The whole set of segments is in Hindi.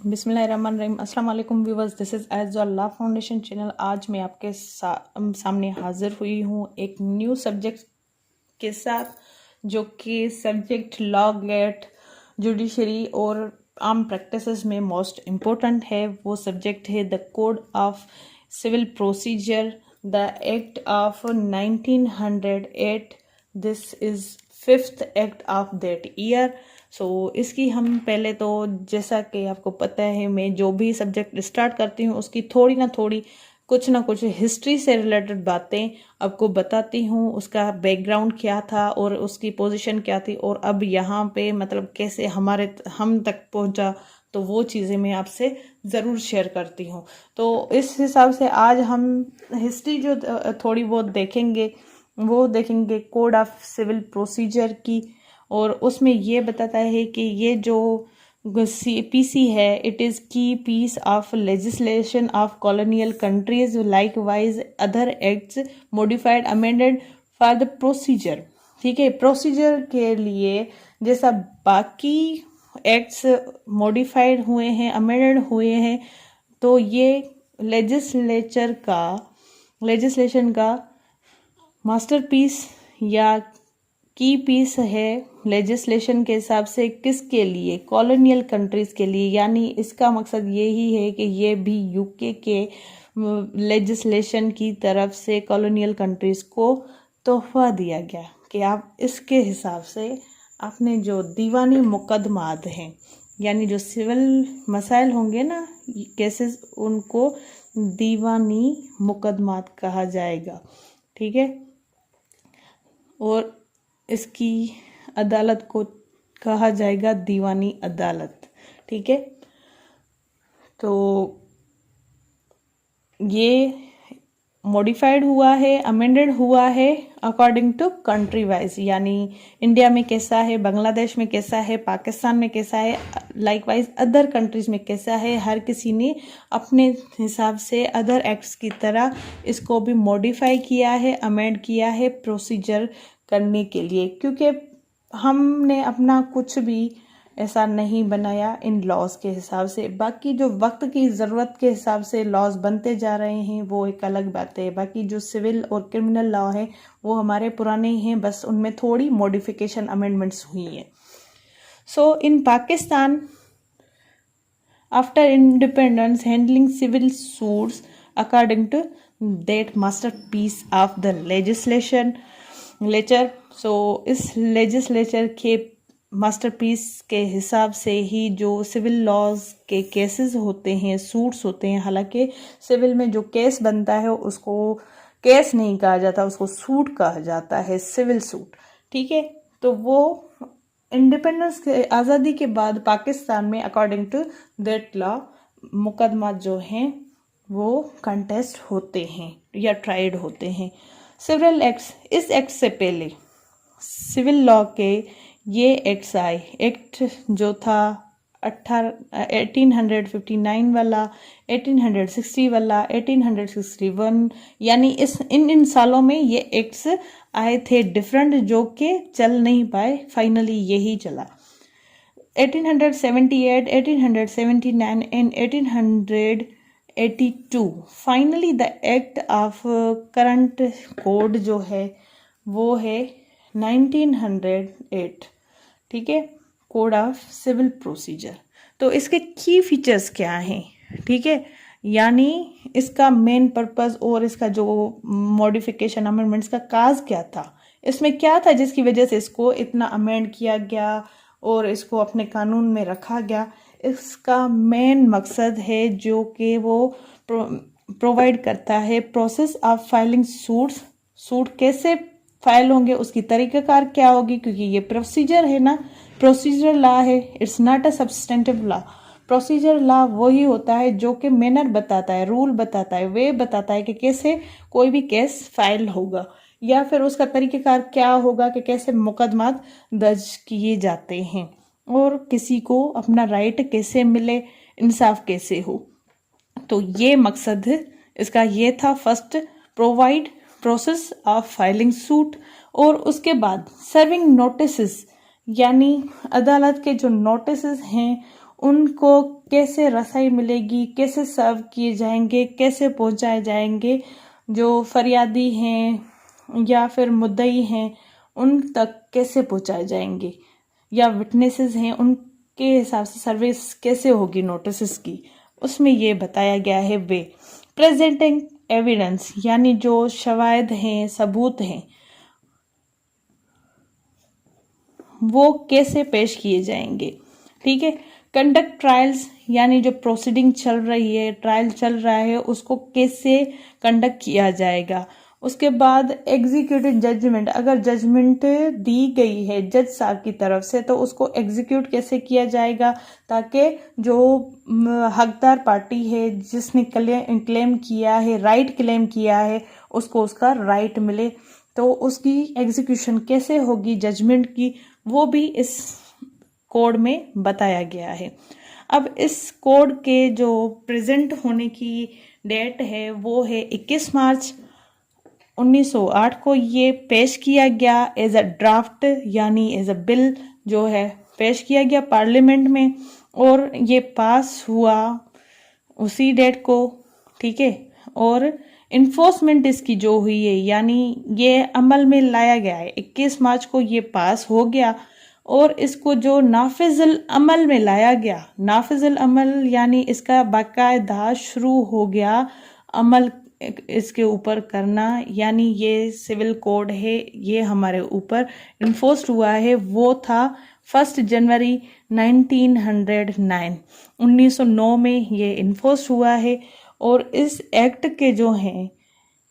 बिस्मिल्लाहिर्रहमानिर्रहीम। अस्सलाम वालेकुम viewers, this is as law foundation channel. आज मैं आपके सामने हाजिर हुई हूँ एक न्यू सब्जेक्ट के साथ, जो कि सब्जेक्ट लॉ गेट जुडिशरी और आम प्रैक्टिसेस में मोस्ट इम्पोर्टेंट है। वो सब्जेक्ट है the code of civil procedure, the act of 1908। This is fifth act of that year. So इसकी हम पहले तो, जैसा कि आपको पता है, मैं जो भी सब्जेक्ट स्टार्ट करती हूँ उसकी थोड़ी ना कुछ हिस्ट्री से रिलेटेड बातें आपको बताती हूँ। उसका बैकग्राउंड क्या था और उसकी पोजीशन क्या थी, और अब यहाँ पे मतलब कैसे हम तक पहुँचा, तो वो चीज़ें मैं आपसे ज़रूर शेयर करती हूँ। तो इस हिसाब से आज हम हिस्ट्री जो थोड़ी बहुत देखेंगे, वो देखेंगे कोड ऑफ सिविल प्रोसीजर की। और उसमें ये बताता है कि ये जो पीसी है, it is key piece of legislation of colonial countries, likewise other acts modified amended for the procedure. ठीक है, प्रोसीजर के लिए जैसा बाकी एक्ट्स मॉडिफाइड हुए हैं, अमेंडेड हुए हैं, तो ये लेजिस्लेशन का मास्टरपीस या की पीस है लेजिस्लेशन के हिसाब से। किसके लिए? कॉलोनियल कंट्रीज के लिए। यानी इसका मकसद यही है कि ये भी यूके के लेजिस्लेशन की तरफ से कॉलोनियल कंट्रीज को तोहफा दिया गया कि आप इसके हिसाब से अपने जो दीवानी मुकदमात हैं, यानी जो सिविल मसाइल होंगे ना, केसेस, उनको दीवानी मुकदमात कहा जाएगा। ठीक है, और इसकी अदालत को कहा जाएगा दीवानी अदालत। ठीक है, तो ये मॉडिफाइड हुआ है, अमेंडेड हुआ है अकॉर्डिंग टू कंट्री वाइज। यानी इंडिया में कैसा है, बांग्लादेश में कैसा है, पाकिस्तान में कैसा है, लाइक वाइज अदर कंट्रीज में कैसा है। हर किसी ने अपने हिसाब से अदर एक्ट्स की तरह इसको भी मॉडिफाई किया है, अमेंड किया है प्रोसीजर करने के लिए, क्योंकि हमने अपना कुछ भी ऐसा नहीं बनाया इन लॉज के हिसाब से। बाकी जो वक्त की ज़रूरत के हिसाब से लॉज बनते जा रहे हैं, वो एक अलग बात है। बाकी जो सिविल और क्रिमिनल लॉ है वो हमारे पुराने ही हैं, बस उनमें थोड़ी मॉडिफिकेशन अमेंडमेंट्स हुई हैं। So in Pakistan, after independence, handling civil suits according to that masterpiece of the legislature. So इस लेजिस्लेचर के मास्टरपीस के हिसाब से ही जो सिविल लॉज के केसेस होते हैं, सूट्स होते हैं। हालांकि सिविल में जो केस बनता है उसको केस नहीं कहा जाता, उसको सूट कहा जाता है, सिविल सूट। ठीक है, तो वो इंडिपेंडेंस के, आज़ादी के बाद पाकिस्तान में अकॉर्डिंग टू दैट लॉ मुकदमा जो हैं वो कंटेस्ट होते हैं या ट्राइड होते हैं। सिविल एक्ट्स, इस एक्ट से पहले सिविल लॉ के ये एक्ट्स आए। एक्ट जो था 1859 वाला, 1860 वाला, 1861, यानी इन सालों में ये एक्ट्स आए थे डिफरेंट, जो कि चल नहीं पाए, फाइनली यही चला। 1878, 1879 and 1882 finally the act of current code जो है वो है 1908। ठीक है, कोड ऑफ सिविल प्रोसीजर। तो इसके की फीचर्स क्या हैं? ठीक है, यानी इसका मेन पर्पस और इसका जो मॉडिफिकेशन अमेंडमेंट्स का काज क्या था, इसमें क्या था जिसकी वजह से इसको इतना अमेंड किया गया और इसको अपने कानून में रखा गया। इसका मेन मकसद है जो कि वो प्रोवाइड करता है प्रोसेस ऑफ फाइलिंग सूट कैसे फाइल होंगे, उसकी तरीकाकार क्या होगी, क्योंकि ये प्रोसीजर है ना, प्रोसीजर लॉ है, it's not a substantive law. Procedure law वही होता है जो कि मैनर बताता है, रूल बताता है, वे बताता है कि कैसे कोई भी केस फाइल होगा, या फिर उसका तरीकाकार क्या होगा कि कैसे मुकदमात दर्ज किए जाते हैं, और किसी को अपना राइट कैसे मिले, इंसाफ कैसे हो। तो ये मकसद इसका ये था। First, provide process of filing suit, और उसके बाद सर्विंग नोटिस, यानी अदालत के जो नोटिस हैं उनको कैसे रसाई मिलेगी, कैसे सर्व किए जाएंगे, कैसे पहुंचाए जाएंगे, जो फरियादी हैं या फिर मुद्दई हैं उन तक कैसे पहुंचाए जाएंगे, या विटनेसेस हैं उनके हिसाब से सर्विस कैसे होगी नोटिस की, उसमें ये बताया गया है। वे प्रेजेंटिंग एविडेंस यानी जो शवाहिद हैं, सबूत हैं, वो कैसे पेश किए जाएंगे। ठीक है। कंडक्ट ट्रायल्स यानी जो प्रोसीडिंग चल रही है, ट्रायल चल रहा है, उसको कैसे कंडक्ट किया जाएगा। उसके बाद एग्जीक्यूटिव जजमेंट, अगर जजमेंट दी गई है जज साहब की तरफ से तो उसको एग्जीक्यूट कैसे किया जाएगा, ताकि जो हकदार पार्टी है जिसने क्लेम किया है, राइट क्लेम किया है, उसको उसका राइट मिले। तो उसकी एग्जीक्यूशन कैसे होगी जजमेंट की, वो भी इस कोड में बताया गया है। अब इस कोड के जो प्रेजेंट होने की डेट है वो है 21 मार्च 1908 को ये पेश किया गया एज अ ड्राफ्ट यानी एज अ बिल जो है पेश किया गया पार्लियामेंट में, और ये पास हुआ उसी डेट को। ठीक है। और इन्फोर्समेंट इसकी जो हुई है यानी ये अमल में लाया गया है, 21 मार्च को ये पास हो गया, और इसको जो नाफिजुल अमल में लाया गया, नाफिजुल अमल यानी इसका बाकायदा शुरू हो गया अमल इसके ऊपर करना, यानी ये सिविल कोड है, ये हमारे ऊपर इन्फोर्स्ड हुआ है, वो था 1 जनवरी 1909 में ये इन्फोर्स हुआ है। और इस एक्ट के जो हैं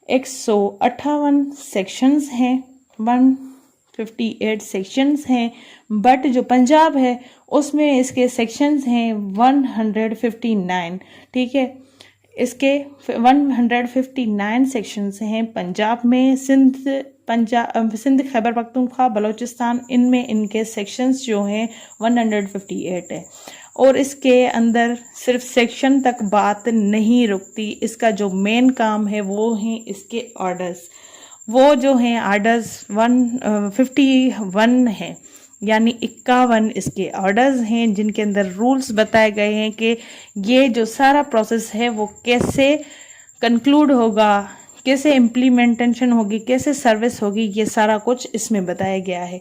158 सेक्शंस हैं, 158 सेक्शंस हैं, बट जो पंजाब है उसमें इसके सेक्शंस हैं 159। ठीक है। इसके 159 सेक्शंस हैं पंजाब में, सिंध खैबर पख्तूनख्वा बलूचिस्तान, इनमें इनके सेक्शंस जो हैं 158 है। और इसके अंदर सिर्फ सेक्शन तक बात नहीं रुकती, इसका जो मेन काम है वो हैं इसके ऑर्डर्स। वो जो हैं ऑर्डर्स 151 हैं, यानी 51 इसके ऑर्डर्स हैं जिनके अंदर रूल्स बताए गए हैं कि ये जो सारा प्रोसेस है वो कैसे कंक्लूड होगा, कैसे इम्प्लीमेंटेशन होगी, कैसे सर्विस होगी, ये सारा कुछ इसमें बताया गया है।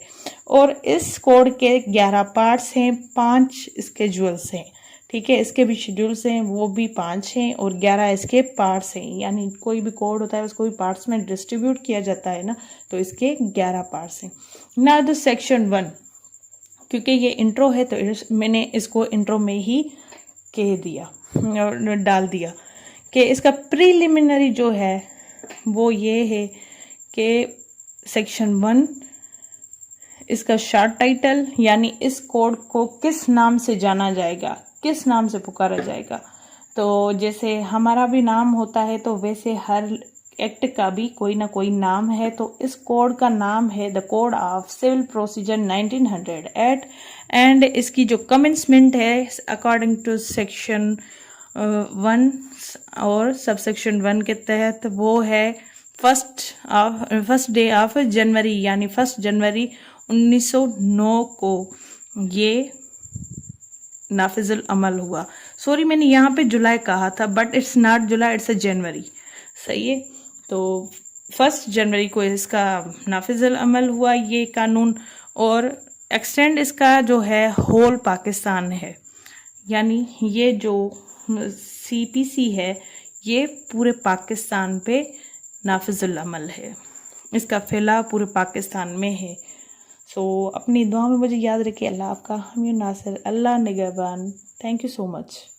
और इस कोड के 11 पार्ट्स हैं, 5 स्केड्यूल्स हैं। ठीक है। इसके भी शेड्यूल्स हैं, वो भी 5 हैं, और 11 इसके पार्ट्स हैं। यानी कोई भी कोड होता है उसको भी पार्ट्स में डिस्ट्रीब्यूट किया जाता है ना, तो इसके 11 पार्ट्स हैं। ना द सेक्शन 1, क्योंकि ये इंट्रो है तो मैंने इसको इंट्रो में ही कह दिया, डाल दिया कि इसका प्रीलिमिनरी जो है वो ये है कि सेक्शन 1 इसका शॉर्ट टाइटल, यानी इस कोड को किस नाम से जाना जाएगा, किस नाम से पुकारा जाएगा। तो जैसे हमारा भी नाम होता है तो वैसे हर एक्ट का भी कोई ना कोई नाम है, तो इस कोड का नाम है the code of civil procedure 1908, and इसकी जो कमेंसमेंट है अकॉर्डिंग टू सेक्शन 1 और सबसेक्शन 1 के तहत वो है फर्स्ट डे ऑफ जनवरी, यानी 1 जनवरी 1909 को ये नाफिजुल अमल हुआ। सॉरी, मैंने यहाँ पे जुलाई कहा था, but it's not July, it's a January. सही है। तो 1 जनवरी को इसका नाफिजुल अमल हुआ ये कानून, और एक्सटेंड इसका जो है होल पाकिस्तान है, यानी ये जो CPC है ये पूरे पाकिस्तान पे नाफिजुल अमल है, इसका फैलाव पूरे पाकिस्तान में है। सो अपनी दुआ में मुझे याद रखिए। अल्लाह आपका हामी नासिर, अल्लाह निगहबान। Thank you so much.